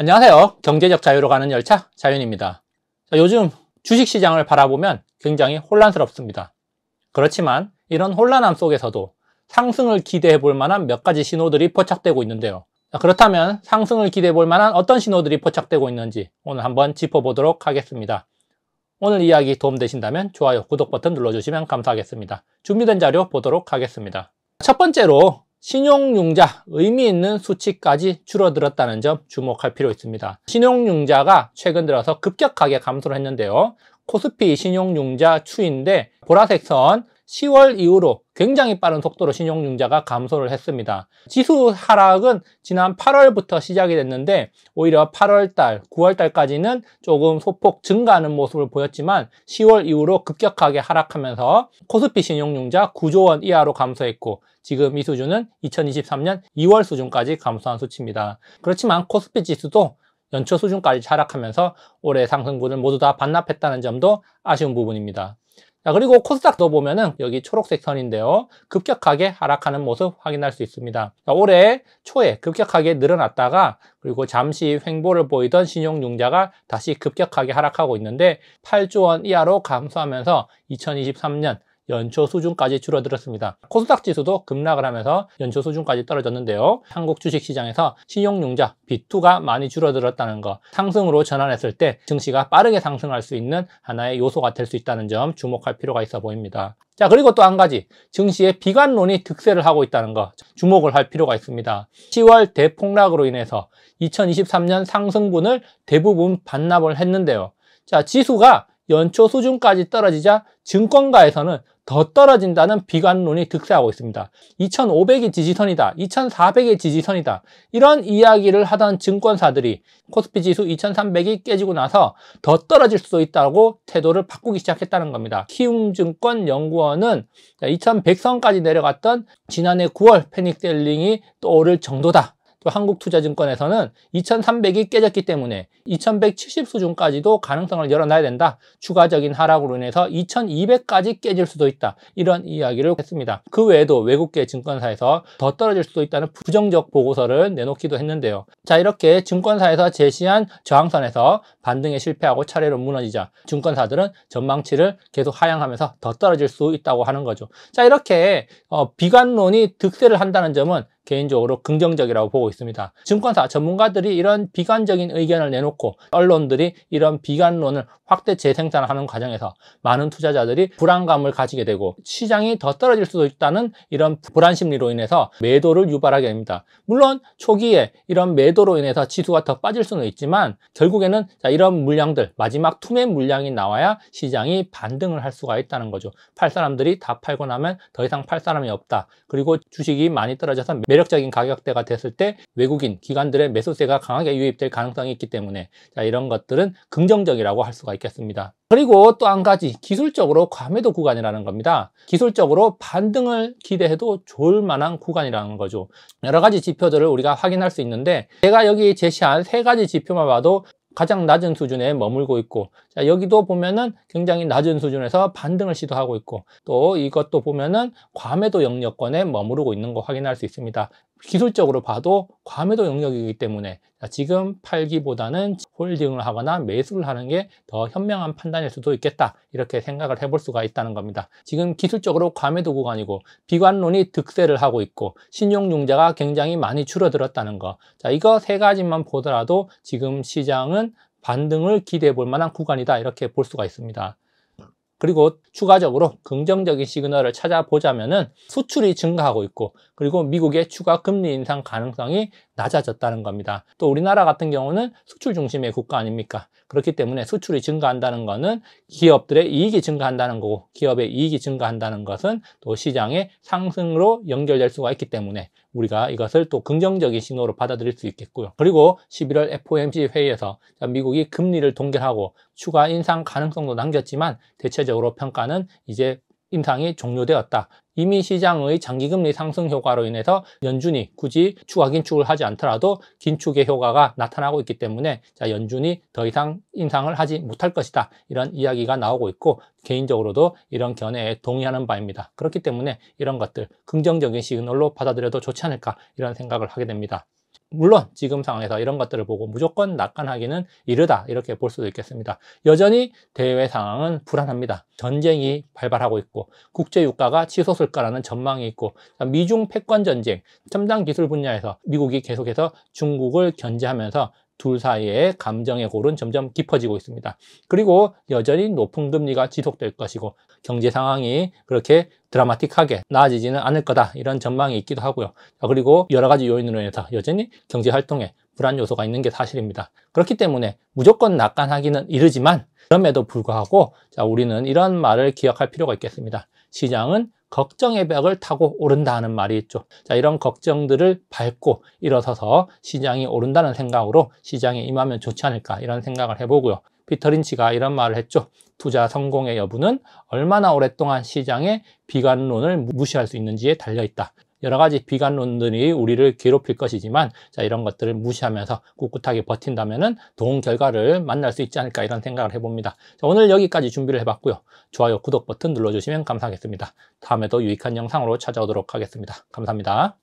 안녕하세요. 경제적 자유로 가는 열차 자윤입니다. 요즘 주식시장을 바라보면 굉장히 혼란스럽습니다. 그렇지만 이런 혼란함 속에서도 상승을 기대해 볼 만한 몇 가지 신호들이 포착되고 있는데요. 그렇다면 상승을 기대해 볼 만한 어떤 신호들이 포착되고 있는지 오늘 한번 짚어보도록 하겠습니다. 오늘 이야기 도움되신다면 좋아요, 구독 버튼 눌러주시면 감사하겠습니다. 준비된 자료 보도록 하겠습니다. 첫 번째로 신용융자 의미 있는 수치까지 줄어들었다는 점 주목할 필요 있습니다. 신용융자가 최근 들어서 급격하게 감소를 했는데요. 코스피 신용융자 추이인데 보라색 선 10월 이후로 굉장히 빠른 속도로 신용융자가 감소를 했습니다. 지수 하락은 지난 8월부터 시작이 됐는데 오히려 8월달, 9월달까지는 조금 소폭 증가하는 모습을 보였지만 10월 이후로 급격하게 하락하면서 코스피 신용융자 9조 원 이하로 감소했고 지금 이 수준은 2023년 2월 수준까지 감소한 수치입니다. 그렇지만 코스피 지수도 연초 수준까지 하락하면서 올해 상승분을 모두 다 반납했다는 점도 아쉬운 부분입니다. 자, 그리고 코스닥도 보면은 여기 초록색 선인데요. 급격하게 하락하는 모습 확인할 수 있습니다. 자, 올해 초에 급격하게 늘어났다가 그리고 잠시 횡보를 보이던 신용융자가 다시 급격하게 하락하고 있는데 8조 원 이하로 감소하면서 2023년 연초 수준까지 줄어들었습니다. 코스닥 지수도 급락을 하면서 연초 수준까지 떨어졌는데요. 한국 주식시장에서 신용융자 B2가 많이 줄어들었다는 것, 상승으로 전환했을 때 증시가 빠르게 상승할 수 있는 하나의 요소가 될 수 있다는 점 주목할 필요가 있어 보입니다. 자, 그리고 또 한 가지, 증시의 비관론이 득세를 하고 있다는 것 주목을 할 필요가 있습니다. 10월 대폭락으로 인해서 2023년 상승분을 대부분 반납을 했는데요. 자, 지수가 연초 수준까지 떨어지자 증권가에서는 더 떨어진다는 비관론이 득세하고 있습니다. 2500이 지지선이다, 2400이 지지선이다, 이런 이야기를 하던 증권사들이 코스피 지수 2300이 깨지고 나서 더 떨어질 수도 있다고 태도를 바꾸기 시작했다는 겁니다. 키움증권연구원은 2100선까지 내려갔던 지난해 9월 패닉셀링이 또 오를 정도다. 또 한국투자증권에서는 2300이 깨졌기 때문에 2170 수준까지도 가능성을 열어놔야 된다. 추가적인 하락으로 인해서 2200까지 깨질 수도 있다. 이런 이야기를 했습니다. 그 외에도 외국계 증권사에서 더 떨어질 수도 있다는 부정적 보고서를 내놓기도 했는데요. 자, 이렇게 증권사에서 제시한 저항선에서 반등에 실패하고 차례로 무너지자 증권사들은 전망치를 계속 하향하면서 더 떨어질 수 있다고 하는 거죠. 자, 이렇게 비관론이 득세를 한다는 점은 개인적으로 긍정적이라고 보고 있습니다. 증권사 전문가들이 이런 비관적인 의견을 내놓고 언론들이 이런 비관론을 확대 재생산하는 과정에서 많은 투자자들이 불안감을 가지게 되고 시장이 더 떨어질 수도 있다는 이런 불안 심리로 인해서 매도를 유발하게 됩니다. 물론 초기에 이런 매도로 인해서 지수가 더 빠질 수는 있지만 결국에는 이런 물량들, 마지막 투매 물량이 나와야 시장이 반등을 할 수가 있다는 거죠. 팔 사람들이 다 팔고 나면 더 이상 팔 사람이 없다. 그리고 주식이 많이 떨어져서 매력적인 가격대가 됐을 때 외국인 기관들의 매수세가 강하게 유입될 가능성이 있기 때문에 이런 것들은 긍정적이라고 할 수가 있겠습니다. 그리고 또 한 가지, 기술적으로 과매도 구간이라는 겁니다. 기술적으로 반등을 기대해도 좋을 만한 구간이라는 거죠. 여러 가지 지표들을 우리가 확인할 수 있는데 제가 여기 제시한 세 가지 지표만 봐도 가장 낮은 수준에 머물고 있고, 자, 여기도 보면은 굉장히 낮은 수준에서 반등을 시도하고 있고, 또 이것도 보면은 과매도 영역권에 머무르고 있는 거 확인할 수 있습니다. 기술적으로 봐도 과매도 영역이기 때문에 지금 팔기보다는 홀딩을 하거나 매수를 하는 게 더 현명한 판단일 수도 있겠다, 이렇게 생각을 해볼 수가 있다는 겁니다. 지금 기술적으로 과매도 구간이고 비관론이 득세를 하고 있고 신용융자가 굉장히 많이 줄어들었다는 거, 자, 이거 세 가지만 보더라도 지금 시장은 반등을 기대해 볼 만한 구간이다, 이렇게 볼 수가 있습니다. 그리고 추가적으로 긍정적인 시그널을 찾아보자면은 수출이 증가하고 있고, 그리고 미국의 추가 금리 인상 가능성이 낮아졌다는 겁니다. 또 우리나라 같은 경우는 수출 중심의 국가 아닙니까? 그렇기 때문에 수출이 증가한다는 것은 기업들의 이익이 증가한다는 거고, 기업의 이익이 증가한다는 것은 또 시장의 상승으로 연결될 수가 있기 때문에 우리가 이것을 또 긍정적인 신호로 받아들일 수 있겠고요. 그리고 11월 FOMC 회의에서 미국이 금리를 동결하고 추가 인상 가능성도 남겼지만 대체적으로 평가는 이제 인상이 종료되었다. 이미 시장의 장기금리 상승 효과로 인해서 연준이 굳이 추가 긴축을 하지 않더라도 긴축의 효과가 나타나고 있기 때문에 연준이 더 이상 인상을 하지 못할 것이다, 이런 이야기가 나오고 있고, 개인적으로도 이런 견해에 동의하는 바입니다. 그렇기 때문에 이런 것들 긍정적인 시그널로 받아들여도 좋지 않을까, 이런 생각을 하게 됩니다. 물론 지금 상황에서 이런 것들을 보고 무조건 낙관하기는 이르다 이렇게 볼 수도 있겠습니다. 여전히 대외 상황은 불안합니다. 전쟁이 발발하고 있고 국제유가가 치솟을까라는 전망이 있고 미중 패권 전쟁, 첨단 기술 분야에서 미국이 계속해서 중국을 견제하면서 둘 사이의 감정의 골은 점점 깊어지고 있습니다. 그리고 여전히 높은 금리가 지속될 것이고 경제 상황이 그렇게 드라마틱하게 나아지지는 않을 거다 이런 전망이 있기도 하고요. 그리고 여러 가지 요인으로 인해서 여전히 경제 활동에 불안 요소가 있는 게 사실입니다. 그렇기 때문에 무조건 낙관하기는 이르지만 그럼에도 불구하고 우리는 이런 말을 기억할 필요가 있겠습니다. 시장은 걱정의 벽을 타고 오른다 하는 말이 있죠. 이런 걱정들을 밟고 일어서서 시장이 오른다는 생각으로 시장에 임하면 좋지 않을까 이런 생각을 해보고요. 피터 린치가 이런 말을 했죠. 투자 성공의 여부는 얼마나 오랫동안 시장의 비관론을 무시할 수 있는지에 달려있다. 여러 가지 비관론들이 우리를 괴롭힐 것이지만 이런 것들을 무시하면서 꿋꿋하게 버틴다면 좋은 결과를 만날 수 있지 않을까 이런 생각을 해봅니다. 오늘 여기까지 준비를 해봤고요. 좋아요, 구독 버튼 눌러주시면 감사하겠습니다. 다음에도 유익한 영상으로 찾아오도록 하겠습니다. 감사합니다.